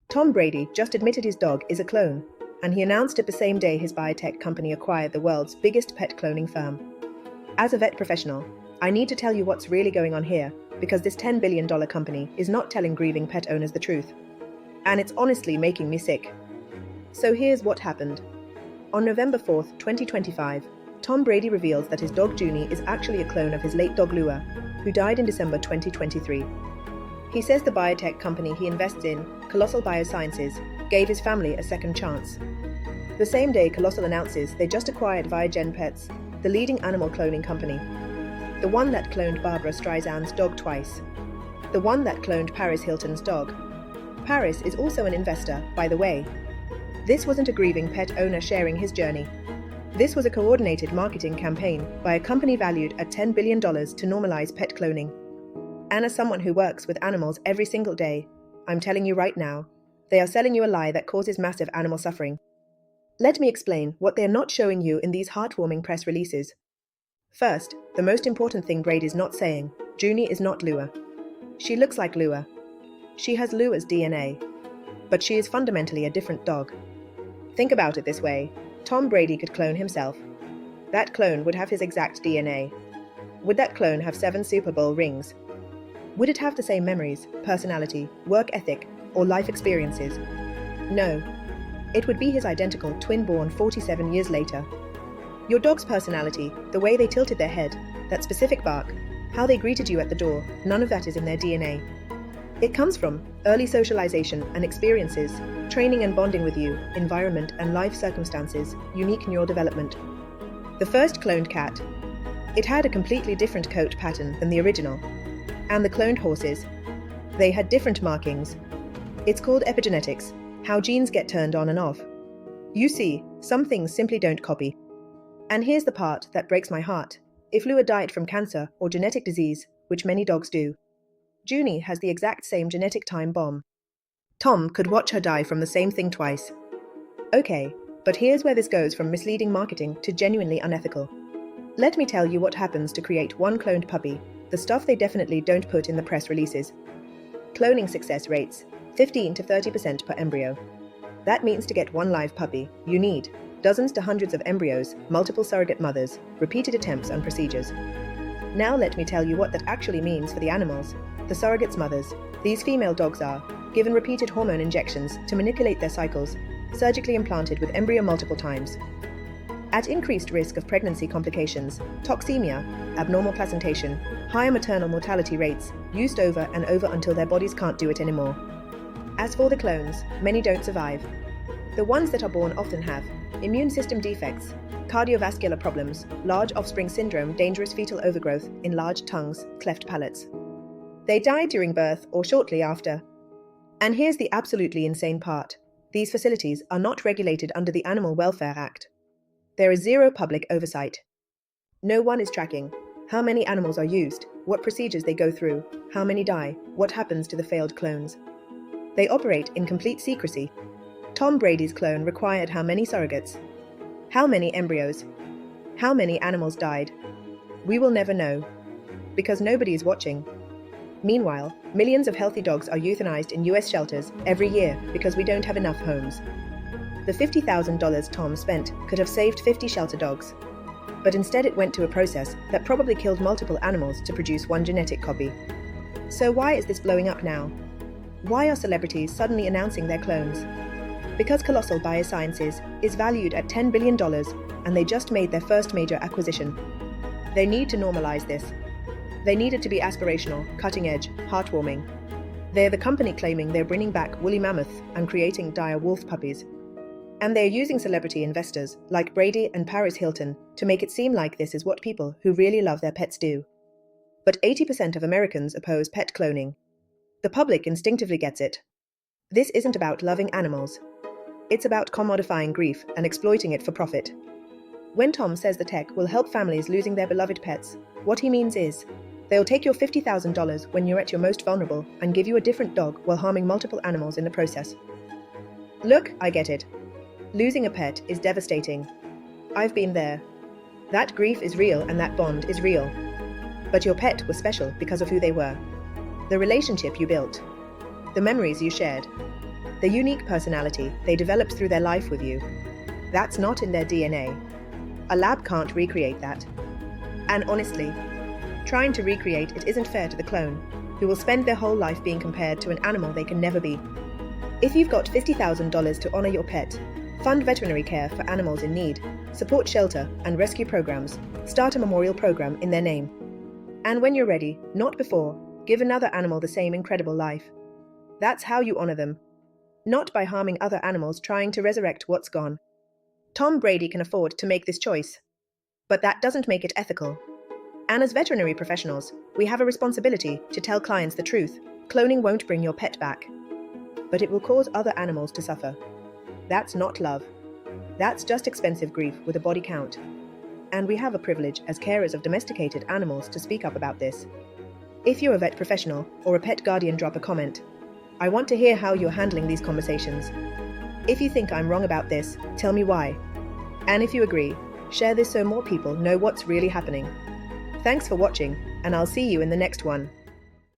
Tom Brady just admitted his dog is a clone, and he announced it the same day his biotech company acquired the world's biggest pet cloning firm. As a vet professional, I need to tell you what's really going on here, because this $10 billion company is not telling grieving pet owners the truth. And it's honestly making me sick. So here's what happened. On November 4th, 2025, Tom Brady reveals that his dog Junie is actually a clone of his late dog Lua, who died in December 2023. He says the biotech company he invests in, Colossal Biosciences, gave his family a second chance. The same day, Colossal announces they just acquired Viagen Pets, the leading animal cloning company. The one that cloned Barbra Streisand's dog twice. The one that cloned Paris Hilton's dog. Paris is also an investor, by the way. This wasn't a grieving pet owner sharing his journey. This was a coordinated marketing campaign by a company valued at $10 billion to normalize pet cloning. And as someone who works with animals every single day, I'm telling you right now, they are selling you a lie that causes massive animal suffering. Let me explain what they are not showing you in these heartwarming press releases. First, the most important thing Brady's not saying, Junie is not Lua. She looks like Lua. She has Lua's DNA. But she is fundamentally a different dog. Think about it this way. Tom Brady could clone himself. That clone would have his exact DNA. Would that clone have 7 Super Bowl rings? Would it have the same memories, personality, work ethic, or life experiences? No. It would be his identical twin born 47 years later. Your dog's personality, the way they tilted their head, that specific bark, how they greeted you at the door, none of that is in their DNA. It comes from early socialization and experiences, training and bonding with you, environment and life circumstances, unique neural development. The first cloned cat. It had a completely different coat pattern than the original. And the cloned horses. They had different markings. It's called epigenetics, how genes get turned on and off. You see, some things simply don't copy. And here's the part that breaks my heart. If Lua died from cancer or genetic disease, which many dogs do, Junie has the exact same genetic time bomb. Tom could watch her die from the same thing twice. Okay, but here's where this goes from misleading marketing to genuinely unethical. Let me tell you what happens to create one cloned puppy, the stuff they definitely don't put in the press releases. Cloning success rates, 15 to 30% per embryo. That means to get one live puppy, you need dozens to hundreds of embryos, multiple surrogate mothers, repeated attempts and procedures. Now let me tell you what that actually means for the animals, the surrogates' mothers. These female dogs are given repeated hormone injections to manipulate their cycles, surgically implanted with embryo multiple times. At increased risk of pregnancy complications, toxemia, abnormal placentation, higher maternal mortality rates, used over and over until their bodies can't do it anymore. As for the clones, many don't survive. The ones that are born often have immune system defects, cardiovascular problems, large offspring syndrome, dangerous fetal overgrowth, enlarged tongues, cleft palates. They die during birth or shortly after. And here's the absolutely insane part. These facilities are not regulated under the Animal Welfare Act. There is zero public oversight. No one is tracking how many animals are used, what procedures they go through, how many die, what happens to the failed clones. They operate in complete secrecy. Tom Brady's clone required how many surrogates? How many embryos? How many animals died? We will never know. Because nobody is watching. Meanwhile, millions of healthy dogs are euthanized in US shelters every year because we don't have enough homes. The $50,000 Tom spent could have saved 50 shelter dogs. But instead it went to a process that probably killed multiple animals to produce one genetic copy. So why is this blowing up now? Why are celebrities suddenly announcing their clones? Because Colossal Biosciences is valued at $10 billion and they just made their first major acquisition. They need to normalize this. They need it to be aspirational, cutting-edge, heartwarming. They're the company claiming they're bringing back woolly mammoths and creating dire wolf puppies. And they're using celebrity investors like Brady and Paris Hilton to make it seem like this is what people who really love their pets do. But 80% of Americans oppose pet cloning. The public instinctively gets it. This isn't about loving animals. It's about commodifying grief and exploiting it for profit. When Tom says the tech will help families losing their beloved pets, what he means is, they'll take your $50,000 when you're at your most vulnerable and give you a different dog while harming multiple animals in the process. Look, I get it. Losing a pet is devastating. I've been there. That grief is real and that bond is real. But your pet was special because of who they were. The relationship you built. The memories you shared. the unique personality they developed through their life with you. That's not in their DNA. A lab can't recreate that. And honestly, trying to recreate it isn't fair to the clone, who will spend their whole life being compared to an animal they can never be. If you've got $50,000 to honor your pet, fund veterinary care for animals in need, support shelter and rescue programs, start a memorial program in their name. And when you're ready, not before, give another animal the same incredible life. That's how you honor them. Not by harming other animals trying to resurrect what's gone. Tom Brady can afford to make this choice. But that doesn't make it ethical. And as veterinary professionals, we have a responsibility to tell clients the truth. Cloning won't bring your pet back, but it will cause other animals to suffer. That's not love. That's just expensive grief with a body count. And we have a privilege as carers of domesticated animals to speak up about this. If you're a vet professional or a pet guardian, drop a comment. I want to hear how you're handling these conversations. If you think I'm wrong about this, tell me why. And if you agree, share this so more people know what's really happening. Thanks for watching, and I'll see you in the next one.